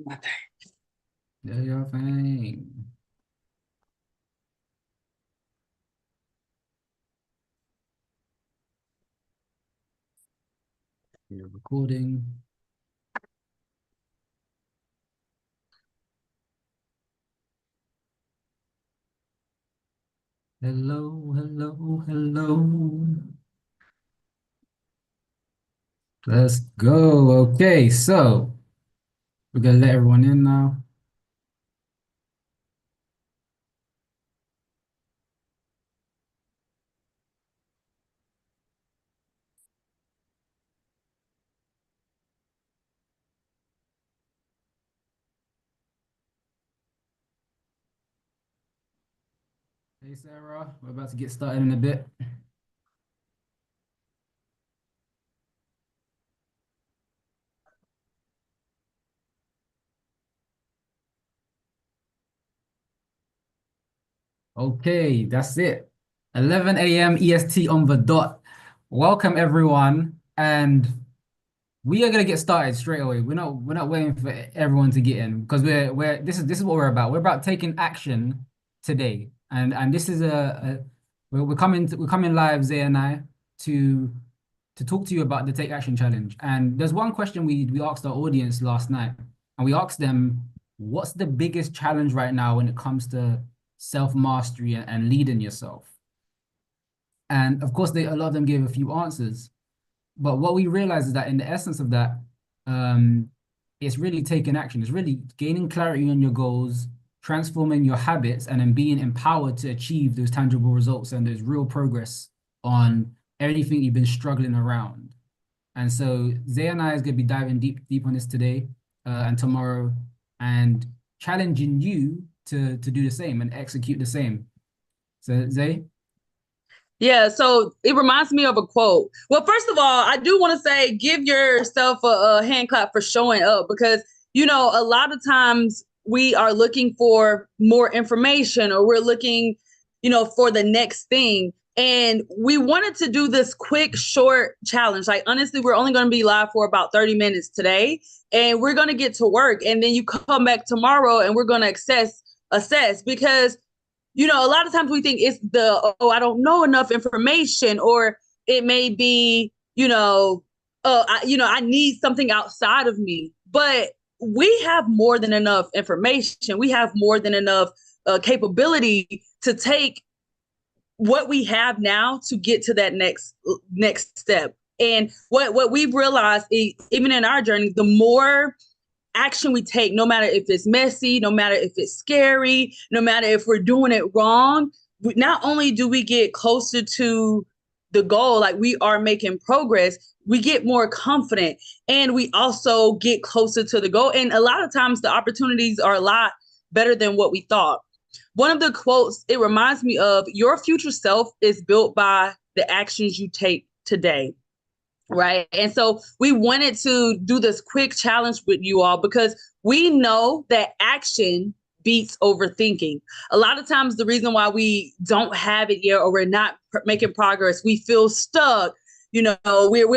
my thing. Yeah, your thing. You're recording. Hello, hello, hello. Let's go. Okay, so we're gonna let everyone in now. Hey, Sarah, we're about to get started in a bit. Okay, that's it. 11 a.m. EST on the dot. Welcome everyone, and we are gonna get started straight away. We're not waiting for everyone to get in because we're this is what we're about. We're about taking action today, and this is we're coming live, Zay and I, to to talk to you about the Take Action Challenge. And there's one question we asked our audience last night, and we asked them, what's the biggest challenge right now when it comes to self-mastery and leading yourself? And of course, a lot of them gave a few answers. But what we realize is that in the essence of that, um, it's really taking action. It's really gaining clarity on your goals, transforming your habits, and then being empowered to achieve those tangible results and there's real progress on everything you've been struggling around. And so Zay and I is going to be diving deep on this today and tomorrow, and challenging you to do the same and execute the same. So Zay? Yeah, so it reminds me of a quote. Well, first of all, I do want to say give yourself a hand clap for showing up because, a lot of times we are looking for more information or we're looking, for the next thing. And we wanted to do this quick, short challenge. Like, honestly, we're only going to be live for about 30 minutes today and we're going to get to work. And then you come back tomorrow and we're going to assess because a lot of times we think it's I don't know enough information, or it may be, I need something outside of me. But we have more than enough information. We have more than enough capability to take what we have now to get to that next step. And what we've realized, even in our journey, the more action we take, no matter if it's messy, no matter if it's scary, no matter if we're doing it wrong, not only do we get closer to the goal, like we are making progress, we get more confident and we also get closer to the goal. And a lot of times the opportunities are a lot better than what we thought. One of the quotes, it reminds me of, your future self is built by the actions you take today. Right. And so we wanted to do this quick challenge with you all because we know that action beats overthinking. A lot of times, the reason why we don't have it yet or we're not making progress, we feel stuck, we're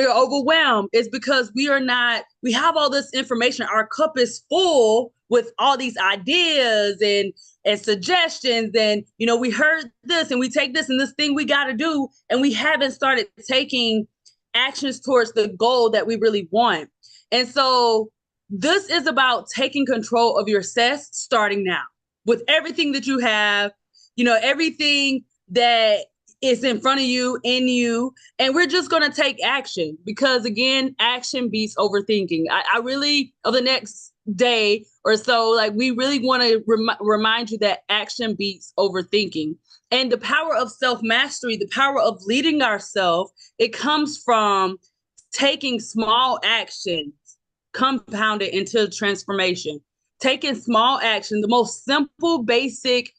overwhelmed, is because we have all this information. Our cup is full with all these ideas and suggestions. And, we heard this and we take this and this thing we got to do. And we haven't started taking actions towards the goal that we really want. And so this is about taking control of your success starting now with everything that you have, everything that is in front of you, in you. And we're just going to take action because, again, action beats overthinking. I really, of the next day or so, like, we really want to remind you that action beats overthinking. And the power of self-mastery, the power of leading ourselves, it comes from taking small actions compounded into transformation. Taking small action, the most simple, basic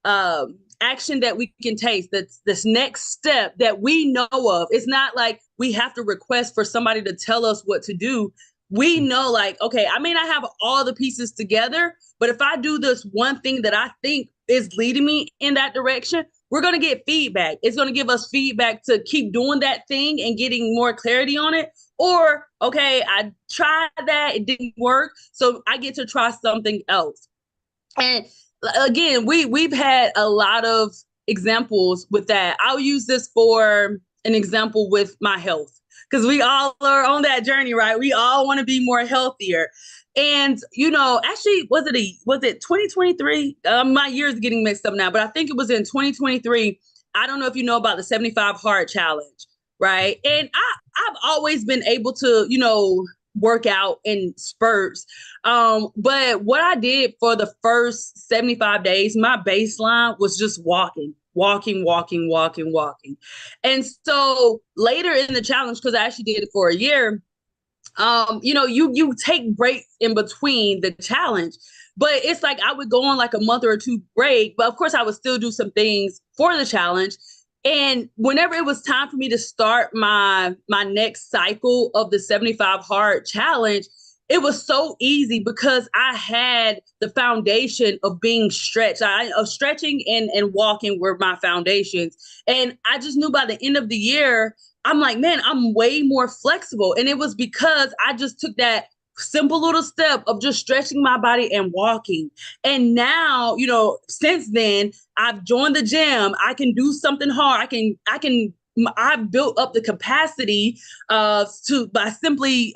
action that we can take, that's this next step that we know of. It's not like we have to request for somebody to tell us what to do. We know, like, okay, I may not have all the pieces together, but if I do this one thing that I think is leading me in that direction, we're going to get feedback. It's going to give us feedback to keep doing that thing and getting more clarity on it. Or, okay, I tried that, it didn't work, so I get to try something else. And again, we've had a lot of examples with that. I'll use this for an example with my health, because we all are on that journey, right? We all want to be more healthier. And, actually, was it 2023? My year's getting mixed up now, but I think it was in 2023. I don't know if you know about the 75 Hard Challenge, right? And I've always been able to, work out in spurts. But what I did for the first 75 days, my baseline was just walking. And so later in the challenge, because I actually did it for a year, you take breaks in between the challenge, but it's like I would go on like a month or two break, but of course I would still do some things for the challenge. And whenever it was time for me to start my next cycle of the 75 Hard Challenge, it was so easy because I had the foundation of being stretched. Of stretching and walking were my foundations. And I just knew by the end of the year, I'm like, man, I'm way more flexible. And it was because I just took that simple little step of just stretching my body and walking. And now, since then, I've joined the gym. I can do something hard. I've built up the capacity by simply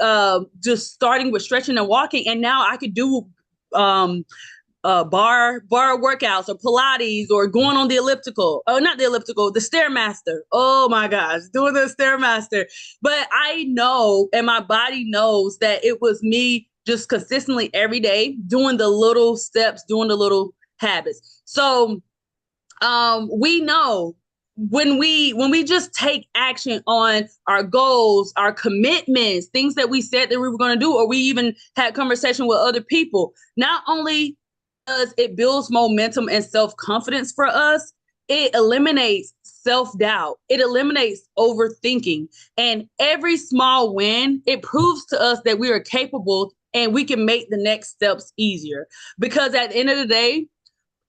just starting with stretching and walking. And now I could do bar workouts or Pilates or going on the elliptical. Oh, not the elliptical, the Stairmaster. Oh my gosh, doing the Stairmaster. But I know, and my body knows, that it was me just consistently every day doing the little steps, doing the little habits. So we know when we just take action on our goals, our commitments, things that we said that we were going to do, or we even had conversation with other people, not only does it builds momentum and self-confidence for us, it eliminates self-doubt. It eliminates overthinking. And every small win, it proves to us that we are capable and we can make the next steps easier. Because at the end of the day,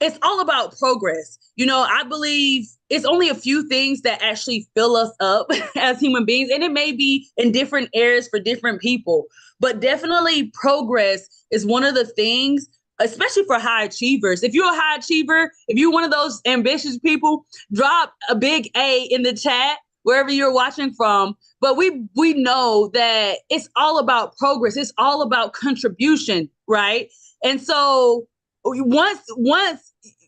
it's all about progress. I believe it's only a few things that actually fill us up as human beings. And it may be in different areas for different people, but definitely progress is one of the things, especially for high achievers. If you're a high achiever, if you're one of those ambitious people, drop a big A in the chat, wherever you're watching from. But we know that it's all about progress. It's all about contribution, right? And so once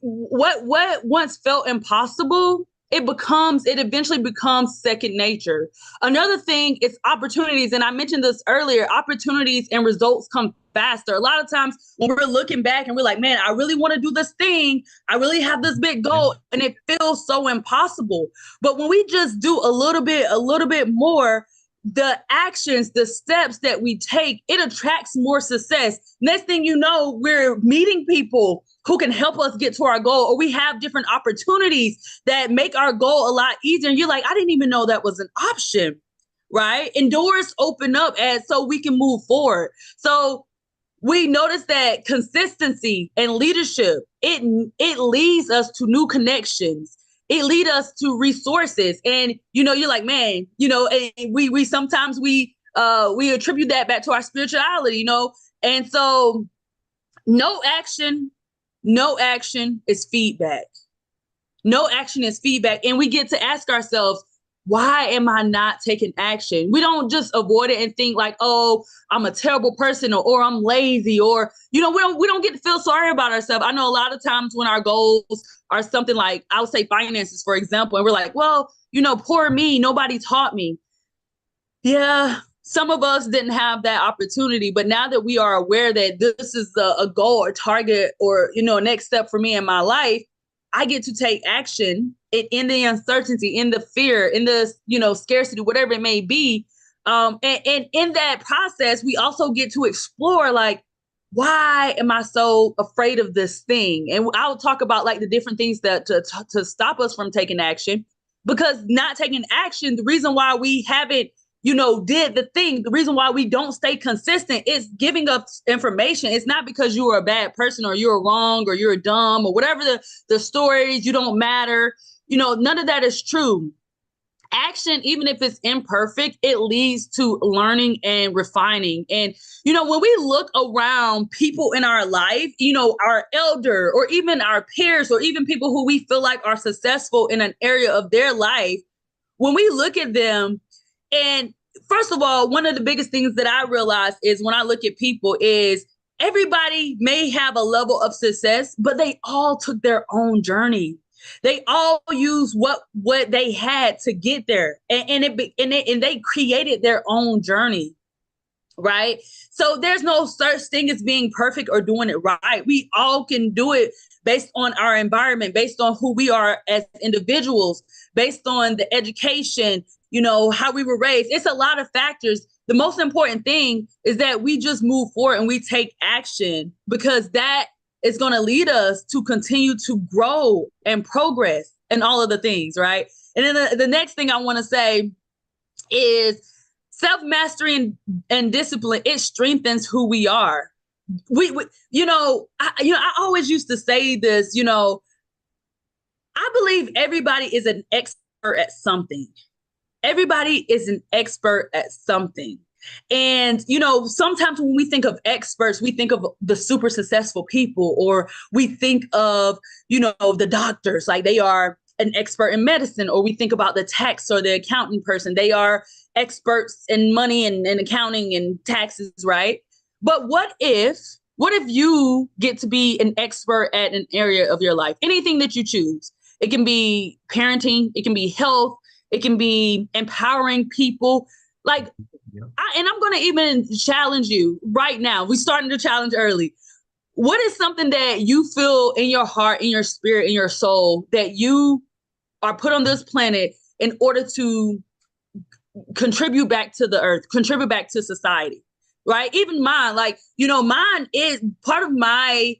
what once felt impossible, it eventually becomes second nature. Another thing is opportunities. And I mentioned this earlier, opportunities and results come faster. A lot of times when we're looking back and we're like, man, I really want to do this thing. I really have this big goal, and it feels so impossible. But when we just do a little bit more, the actions, the steps that we take, it attracts more success. Next thing you know, we're meeting people who can help us get to our goal, or we have different opportunities that make our goal a lot easier. And you're like, I didn't even know that was an option, right? And doors open up so we can move forward. So we notice that consistency and leadership, it leads us to new connections. It leads us to resources. And, you're like, man, and we sometimes we attribute that back to our spirituality, And so no action is feedback. No action is feedback. And we get to ask ourselves, why am I not taking action? We don't just avoid it and think like, oh, I'm a terrible person or I'm lazy, or, we don't get to feel sorry about ourselves. I know a lot of times when our goals are something like, I would say finances, for example, and we're like, well, poor me, nobody taught me. Yeah, some of us didn't have that opportunity, but now that we are aware that this is a goal or target or, next step for me in my life, I get to take action in the uncertainty, in the fear, in the, scarcity, whatever it may be. And in that process, we also get to explore, like, why am I so afraid of this thing? And I'll talk about like the different things that to stop us from taking action, because not taking action, the reason why we haven't, did the thing, the reason why we don't stay consistent is giving us information. It's not because you are a bad person or you're wrong or you're dumb or whatever the stories, you don't matter. none of that is true. Action, even if it's imperfect, it leads to learning and refining. And, when we look around people in our life, our elder or even our peers or even people who we feel like are successful in an area of their life, when we look at them, and first of all, one of the biggest things that I realize is when I look at people is everybody may have a level of success, but they all took their own journey. They all use what they had to get there, and they created their own journey, right? So there's no such thing as being perfect or doing it right. We all can do it based on our environment, based on who we are as individuals, based on the education, how we were raised. It's a lot of factors. The most important thing is that we just move forward and we take action, because that is going to lead us to continue to grow and progress and all of the things, right? And then the next thing I want to say is self-mastery and discipline. It strengthens who we are. I always used to say this, I believe everybody is an expert at something. Everybody is an expert at something. And, sometimes when we think of experts, we think of the super successful people, or we think of, the doctors, like they are an expert in medicine, or we think about the tax or the accounting person. They are experts in money and accounting and taxes, right? But what if you get to be an expert at an area of your life, anything that you choose? It can be parenting, it can be health, it can be empowering people. Like, and I'm going to even challenge you right now. We're starting to challenge early. What is something that you feel in your heart, in your spirit, in your soul, that you are put on this planet in order to contribute back to the earth, contribute back to society, right? Even mine, mine is part of my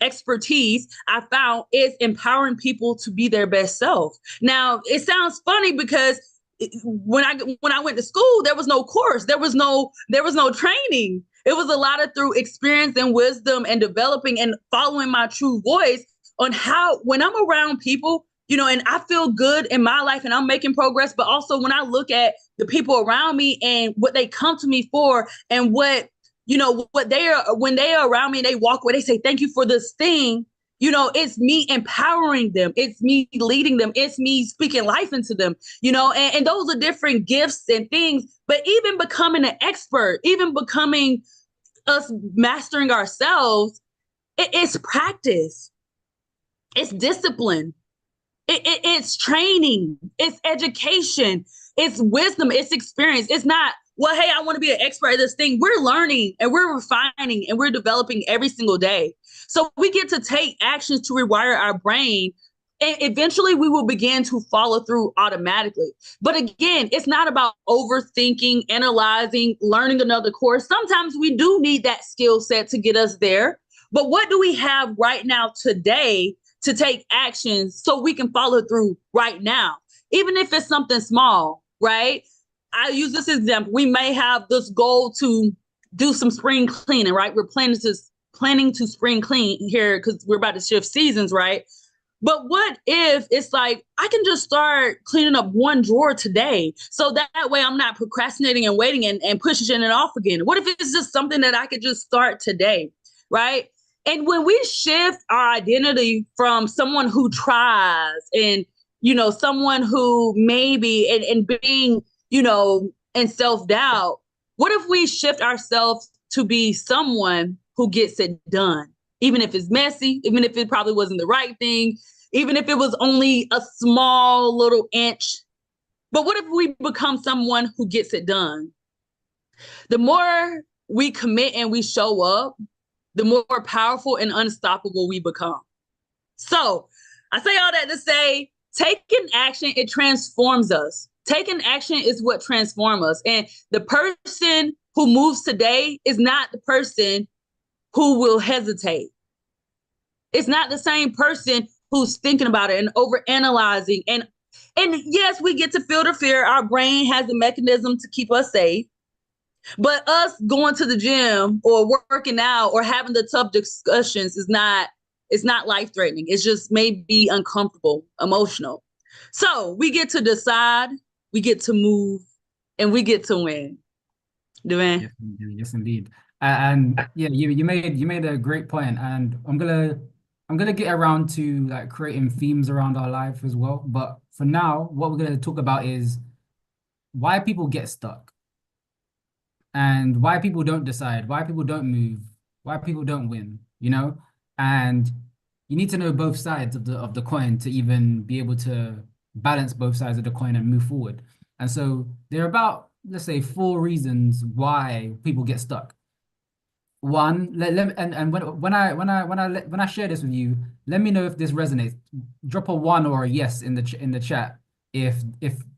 expertise. I found is empowering people to be their best self. Now, it sounds funny because when I went to school, there was no course, there was no training. It was a lot of through experience and wisdom and developing and following my true voice on how, when I'm around people, and I feel good in my life and I'm making progress, but also when I look at the people around me and what they come to me for and what they are, when they are around me, they walk away, they say, thank you for this thing. It's me empowering them. It's me leading them. It's me speaking life into them, and those are different gifts and things. But even becoming an expert, even becoming us mastering ourselves, it's practice. It's discipline. It's training. It's education. It's wisdom. It's experience. It's not, well, hey, I want to be an expert at this thing. We're learning and we're refining and we're developing every single day. So we get to take actions to rewire our brain, and eventually we will begin to follow through automatically. But again, it's not about overthinking, analyzing, learning another course. Sometimes we do need that skill set to get us there. But what do we have right now today to take actions so we can follow through right now? Even if it's something small, right? I use this example. We may have this goal to do some spring cleaning, right? We're planning to spring clean here because we're about to shift seasons, right? But what if it's like, I can just start cleaning up one drawer today, so that way I'm not procrastinating and waiting and pushing it off again? What if it's just something that I could just start today, right? And when we shift our identity from someone who tries and, someone who maybe, and being, and self-doubt, what if we shift ourselves to be someone who gets it done, even if it's messy, even if it probably wasn't the right thing, even if it was only a small little inch? But what if we become someone who gets it done? The more we commit and we show up, the more powerful and unstoppable we become. So I say all that to say, taking action, it transforms us. Taking action is what transforms us. And the person who moves today is not the person who will hesitate. It's not the same person who's thinking about it and overanalyzing. And yes, we get to feel the fear. Our brain has a mechanism to keep us safe. But us going to the gym or working out or having the tough discussions is not It's not life-threatening. It's just maybe uncomfortable, emotional. So we get to decide, we get to move, and we get to win. Dwayne. Yes, indeed. Yes, indeed. And yeah, you made a great point, and I'm gonna get around to like creating themes around our life as well. But for now, what we're gonna talk about is why people get stuck and why people don't decide, why people don't move, why people don't win, you know? And you need to know both sides of the coin to even be able to balance both sides of the coin and move forward. And so there are about, let's say, four reasons why people get stuck. One, and when I share this with you, let me know if this resonates. Drop a one or a yes in the chat if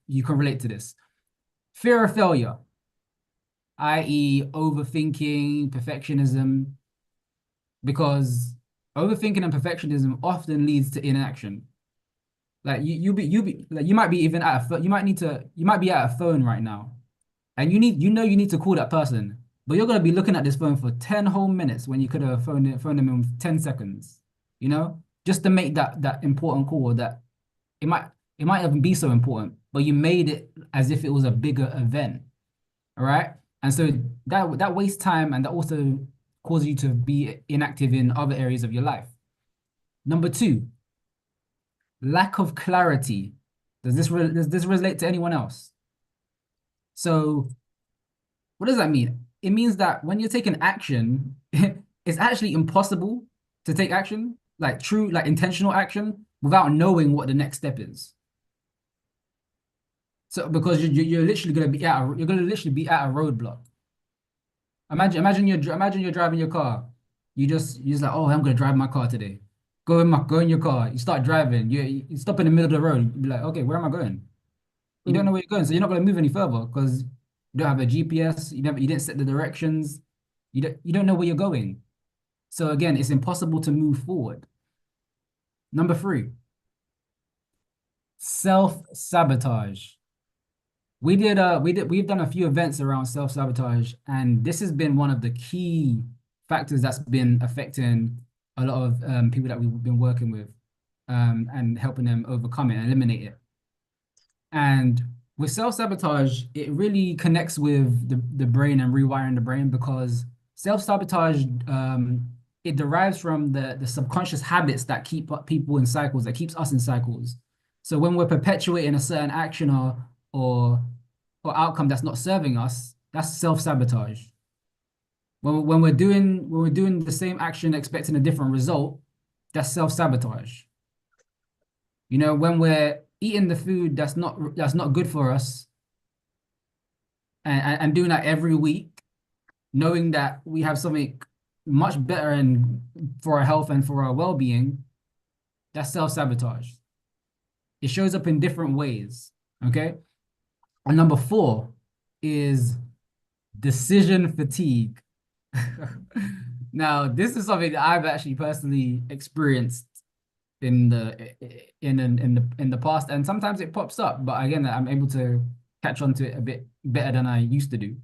you can relate to this. Fear of failure, i.e., overthinking, perfectionism, because overthinking and perfectionism often leads to inaction. Like you like you might be even at a you might be at a phone right now, and you need to call that person, but you're gonna be looking at this phone for 10 whole minutes when you could have phoned them in 10 seconds, you know, just to make that important call that it might it might even be so important, but you made it as if it was a bigger event. All right. And so that wastes time, and that also causes you to be inactive in other areas of your life. Number two, lack of clarity. Does this relate to anyone else? So what does that mean? It means that when you're taking action, it's actually impossible to take action, like true, like intentional action, without knowing what the next step is. So because you're literally gonna be you're gonna literally be at a roadblock. Imagine you're driving your car. You're just like, oh, I'm gonna drive my car today. Go in your car. You start driving. You stop in the middle of the road. You be like, okay, where am I going? You don't know where you're going, so you're not gonna move any further because you don't have a GPS. You didn't set the directions. You don't know where you're going. So again, it's impossible to move forward. Number three, self-sabotage. We've done a few events around self-sabotage, and this has been one of the key factors that's been affecting a lot of people that we've been working with, and helping them overcome it and eliminate it. And with self-sabotage, it really connects with the brain and rewiring the brain, because self-sabotage, it derives from the subconscious habits that keep people in cycles, that keeps us in cycles. So when we're perpetuating a certain action or outcome that's not serving us, that's self-sabotage. When we're doing the same action expecting a different result, that's self-sabotage. You know, when we're eating the food that's not good for us, and doing that every week, knowing that we have something much better and for our health and for our well-being, that's self-sabotage. It shows up in different ways. Okay. And number four is decision fatigue. Now, this is something that I've actually personally experienced in the past, and sometimes it pops up, but again, I'm able to catch on to it a bit better than I used to do.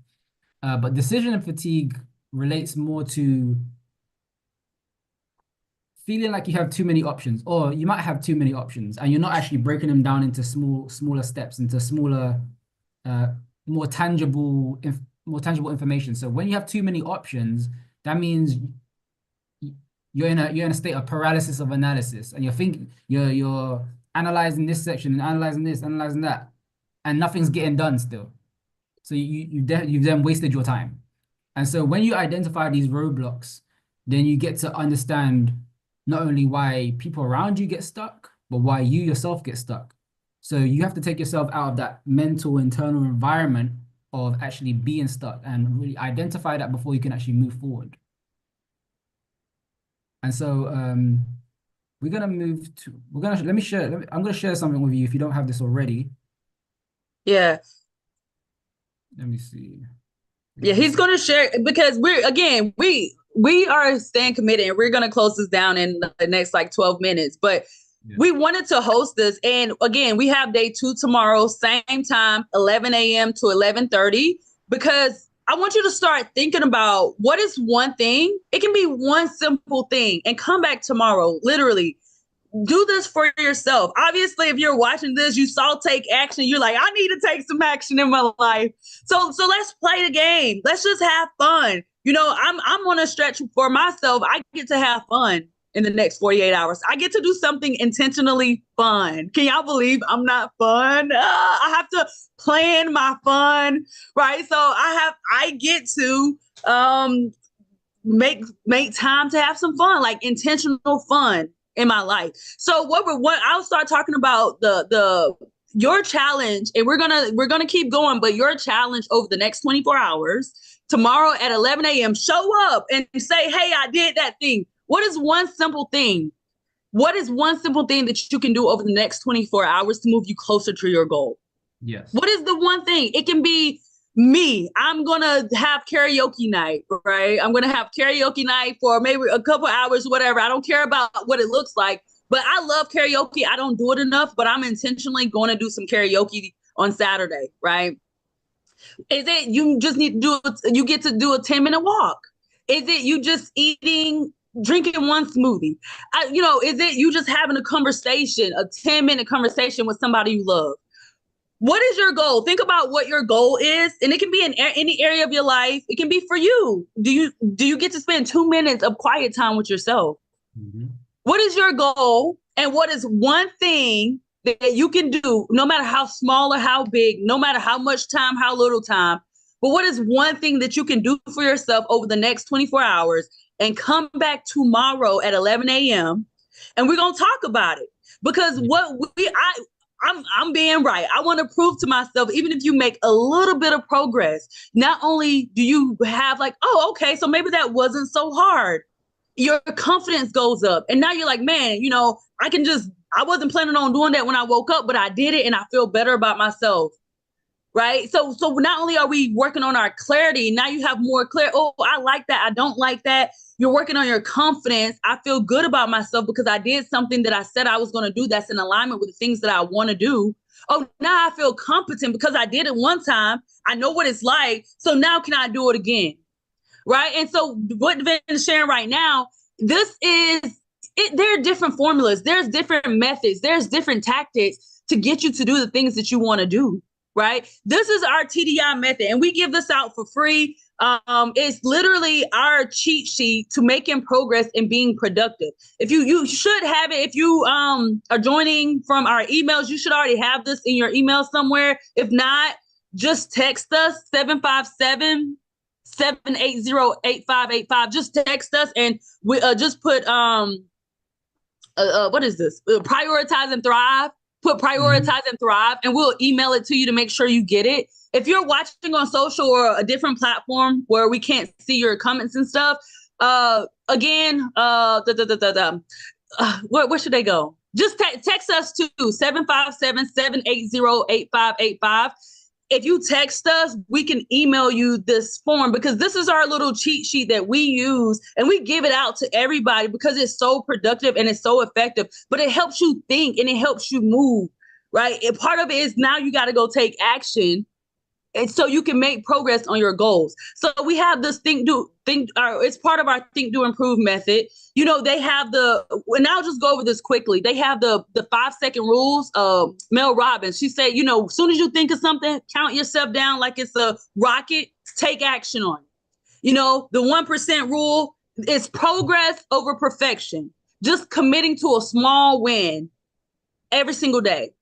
But decision fatigue relates more to feeling like you have too many options, or you might have too many options, and you're not actually breaking them down into smaller steps, into smaller, more tangible information. So when you have too many options, that means you're in a state of paralysis of analysis, and you're analyzing this section and analyzing this, analyzing that, and nothing's getting done still. So you've then wasted your time. And so when you identify these roadblocks, then you get to understand not only why people around you get stuck, but why you yourself get stuck. So you have to take yourself out of that mental internal environment of actually being stuck, and really identify that before you can actually move forward. And so I'm gonna share something with you if you don't have this already. Yeah. Let me see. Yeah, he's gonna share, because we are staying committed, and we're gonna close this down in the next like 12 minutes. But yeah, we wanted to host this, and again, we have day 2 tomorrow, same time, 11 a.m. to 11:30, because I want you to start thinking about what is one thing. It can be one simple thing, and come back tomorrow. Literally, do this for yourself. Obviously, if you're watching this, you saw take action. You're like, I need to take some action in my life. So let's play the game. Let's just have fun. I'm on a stretch for myself. I get to have fun in the next 48 hours. I get to do something intentionally fun. Can y'all believe I'm not fun? I have to plan my fun, right? So I get to make time to have some fun, like intentional fun in my life. So what I'll start talking about the your challenge, and we're gonna keep going, but your challenge over the next 24 hours, tomorrow at 11 a.m., show up and say, hey, I did that thing. What is one simple thing? What is one simple thing that you can do over the next 24 hours to move you closer to your goal? Yes. What is the one thing? It can be me. I'm going to have karaoke night, right? I'm going to have karaoke night for maybe a couple hours, whatever. I don't care about what it looks like, but I love karaoke. I don't do it enough, but I'm intentionally going to do some karaoke on Saturday, right? Is it you just need to you get to do a 10-minute walk? Is it you just drinking one smoothie? Is it you just having a conversation, a 10-minute conversation with somebody you love? What is your goal? Think about what your goal is, and it can be in any area of your life. It can be for you. Do you get to spend 2 minutes of quiet time with yourself? Mm-hmm. What is your goal, and what is one thing that you can do, no matter how small or how big, no matter how much time, how little time, but what is one thing that you can do for yourself over the next 24 hours and come back tomorrow at 11 a.m. and we're going to talk about it, because I'm being right. I want to prove to myself, even if you make a little bit of progress, not only do you have like, oh, okay, so maybe that wasn't so hard. Your confidence goes up. And now you're like, man, I wasn't planning on doing that when I woke up, but I did it and I feel better about myself. Right. So not only are we working on our clarity, now you have more clarity. Oh, I like that. I don't like that. You're working on your confidence. I feel good about myself because I did something that I said I was going to do that's in alignment with the things that I want to do. Oh, now I feel competent because I did it one time. I know what it's like. So now can I do it again? Right. And so what Devin is sharing right now, there are different formulas. There's different methods. There's different tactics to get you to do the things that you want to do. Right. This is our TDI method, and we give this out for free. It's literally our cheat sheet to making progress and being productive. If you should have it. If you are joining from our emails, you should already have this in your email somewhere. If not, just text us 757-780-8585. Just text us, and we just put what is this? Prioritize and Thrive. Put prioritize and thrive, and we'll email it to you to make sure you get it. If you're watching on social or a different platform where we can't see your comments and stuff, where should they go? Just text us to 757-780-8585. If you text us, we can email you this form, because this is our little cheat sheet that we use, and we give it out to everybody because it's so productive and it's so effective, but it helps you think and it helps you move, right? And part of it is now you got to go take action, and so you can make progress on your goals. So we have this it's part of our think, do, improve method. They have and I'll just go over this quickly. They have the 5-second rules. Mel Robbins, she said, as soon as you think of something, count yourself down like it's a rocket, take action on it. The 1% rule is progress over perfection. Just committing to a small win every single day.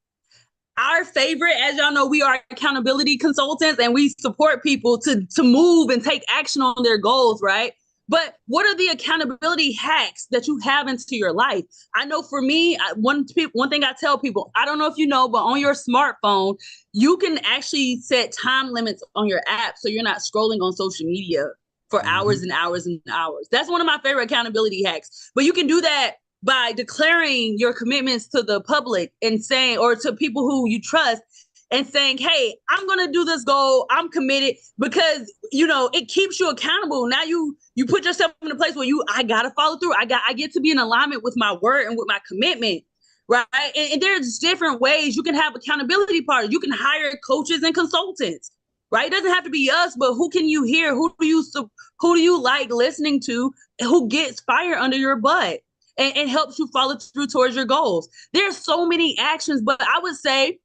Our favorite, as y'all know, we are accountability consultants, and we support people to move and take action on their goals, right? But what are the accountability hacks that you have into your life? I know for me, one thing I tell people, I don't know if you know, but on your smartphone, you can actually set time limits on your app so you're not scrolling on social media for hours and hours and hours. That's one of my favorite accountability hacks. But you can do that by declaring your commitments to the public and saying, or to people who you trust, and saying, hey, I'm going to do this goal. I'm committed, because, it keeps you accountable. Now you put yourself in a place where I got to follow through. I get to be in alignment with my word and with my commitment. Right. And there's different ways you can have accountability partners. You can hire coaches and consultants. right? It doesn't have to be us, but who can you hear? Who do you like listening to? Who gets fire under your butt and helps you follow through towards your goals? There's so many actions, but I would say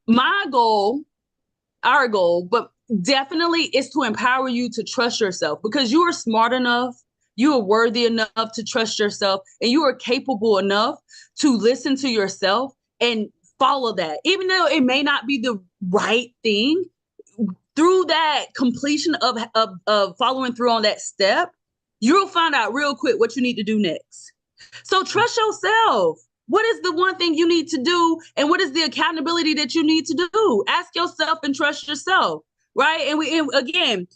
my goal, our goal, but definitely is to empower you to trust yourself, because you are smart enough, you are worthy enough to trust yourself, and you are capable enough to listen to yourself and follow that. Even though it may not be the right thing, through that completion of following through on that step, you'll find out real quick what you need to do next. So trust yourself. What is the one thing you need to do? And what is the accountability that you need to do? Ask yourself and trust yourself, right? And again,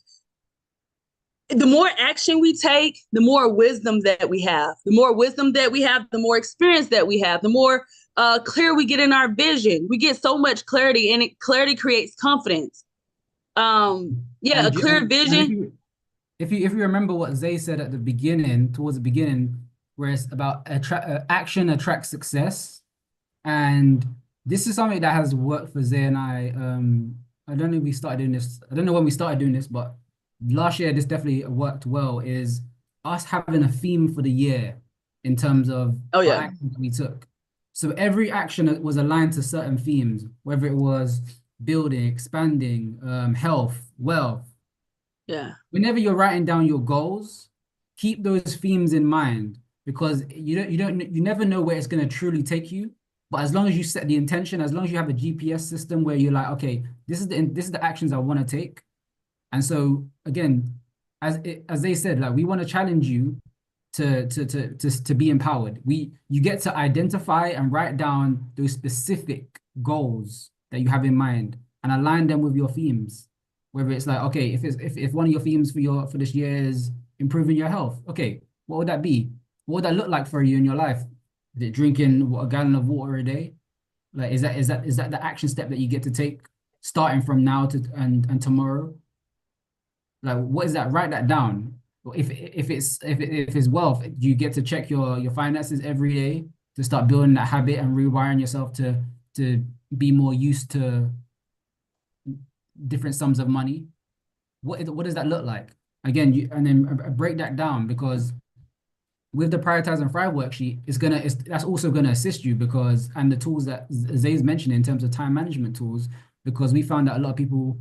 the more action we take, the more wisdom that we have. The more wisdom that we have, the more experience that we have, the more clear we get in our vision. We get so much clarity, and clarity creates confidence. Yeah, a clear vision. If you remember what Zay said at the beginning, towards the beginning, where it's about action attracts success, and this is something that has worked for Zay and I. I don't know if we started doing this. I don't know when we started doing this, but last year this definitely worked well. Is us having a theme for the year in terms of what actions we took. So every action was aligned to certain themes, whether it was building, expanding, health, wealth. Yeah. Whenever you're writing down your goals, keep those themes in mind, because you never know where it's going to truly take you. But as long as you set the intention, as long as you have a GPS system where you're like, okay, this is the actions I want to take. And so again, as they said, like, we want to challenge you to be empowered. You get to identify and write down those specific goals that you have in mind and align them with your themes. Whether it's like, okay, if one of your themes for this year is improving your health, okay, what would that be? What would that look like for you in your life? Is it drinking a gallon of water a day? Like, is that the action step that you get to take starting from now and tomorrow? Like, what is that? Write that down. If it's wealth, you get to check your finances every day to start building that habit and rewiring yourself to be more used to different sums of money. What does that look like? Again, and then break that down, because with the Prioritize and Thrive worksheet, that's also gonna assist you, because, and the tools that Zay's mentioned in terms of time management tools, because we found that a lot of people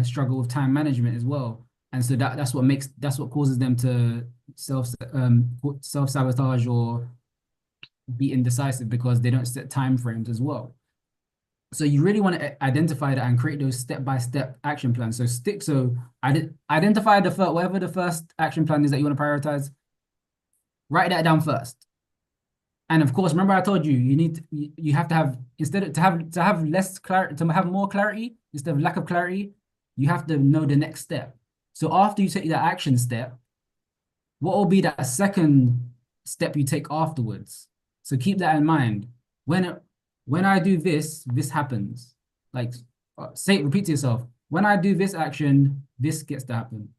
struggle with time management as well. And so that's what causes them to self-sabotage or be indecisive, because they don't set time frames as well. So you really want to identify that and create those step-by-step action plans. Identify whatever the first action plan is that you want to prioritize. Write that down first. And of course, remember I told you you have to have, to have less clarity, to have more clarity instead of lack of clarity, you have to know the next step. So after you take that action step, what will be that second step you take afterwards? So keep that in mind. When I do this, this happens. Like, repeat to yourself, when I do this action, this gets to happen.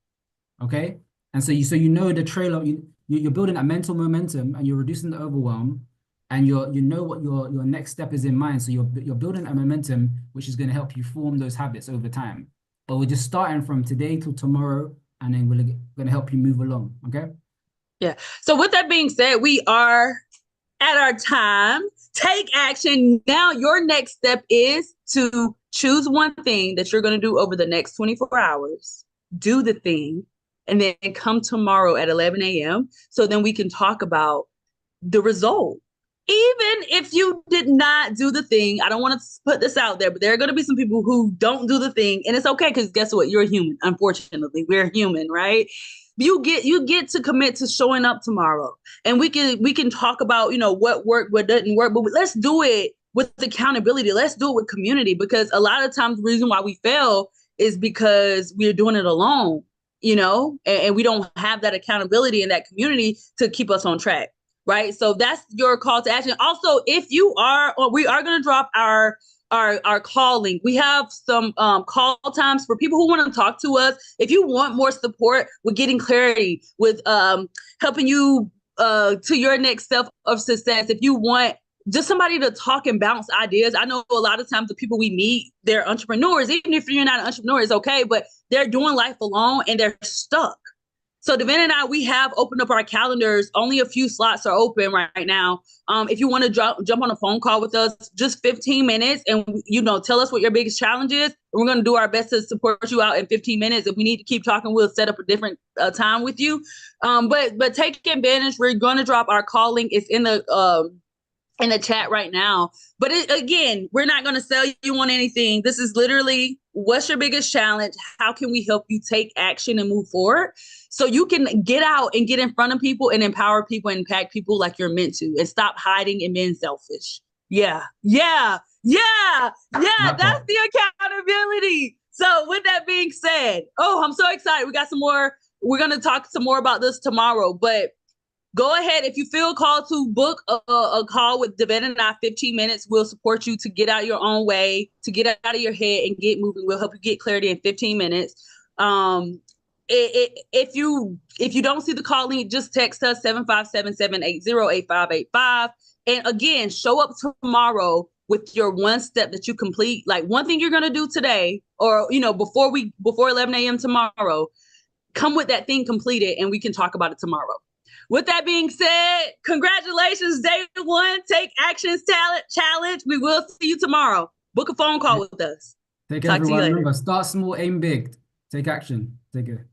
Okay? And so you know the trail of, you're building that mental momentum, and you're reducing the overwhelm, and you know what your next step is in mind. So you're building a momentum, which is going to help you form those habits over time. But we're just starting from today till tomorrow, and then we're going to help you move along. Okay? Yeah. So with that being said, we are at our time. Take action. Now your next step is to choose one thing that you're going to do over the next 24 hours. Do the thing, and then come tomorrow at 11 a.m. so then we can talk about the result. Even if you did not do the thing, I don't want to put this out there, but there are going to be some people who don't do the thing, and it's okay, because guess what? You're human. Unfortunately, we're human, right? You get to commit to showing up tomorrow, and we can talk about, what worked, what didn't work, but let's do it with accountability. Let's do it with community, because a lot of times the reason why we fail is because we're doing it alone, and we don't have that accountability and that community to keep us on track. Right. So that's your call to action. Also, we are going to drop our call link. We have some call times for people who want to talk to us. If you want more support with getting clarity, with helping you to your next step of success, if you want just somebody to talk and bounce ideas. I know a lot of times the people we meet, they're entrepreneurs. Even if you're not an entrepreneur, it's okay, but they're doing life alone and they're stuck. So Devin and I, we have opened up our calendars. Only a few slots are open right now. If you want to jump on a phone call with us, just 15 minutes, and tell us what your biggest challenge is. And we're going to do our best to support you out in 15 minutes. If we need to keep talking, we'll set up a different time with you. But take advantage. We're going to drop our call link. It's in the chat right now. But again, we're not going to sell you on anything. This is literally, what's your biggest challenge? How can we help you take action and move forward so you can get out and get in front of people and empower people and impact people like you're meant to, and stop hiding and being selfish. Yeah. That's the accountability. So with that being said, I'm so excited. We got some more. We're going to talk some more about this tomorrow, but go ahead. If you feel called to book a call with Devin and I, 15 minutes, we'll support you to get out your own way, to get out of your head and get moving. We'll help you get clarity in 15 minutes. If you don't see the call link, just text us 757-780-8585. And again, show up tomorrow with your one step that you complete, like one thing you're going to do today, or, before 11 a.m. tomorrow, come with that thing completed and we can talk about it tomorrow. With that being said, congratulations, day one, Take Actions Talent Challenge. We will see you tomorrow. Book a phone call with us. Take care, everyone. Remember, start small, aim big. Take action. Take care.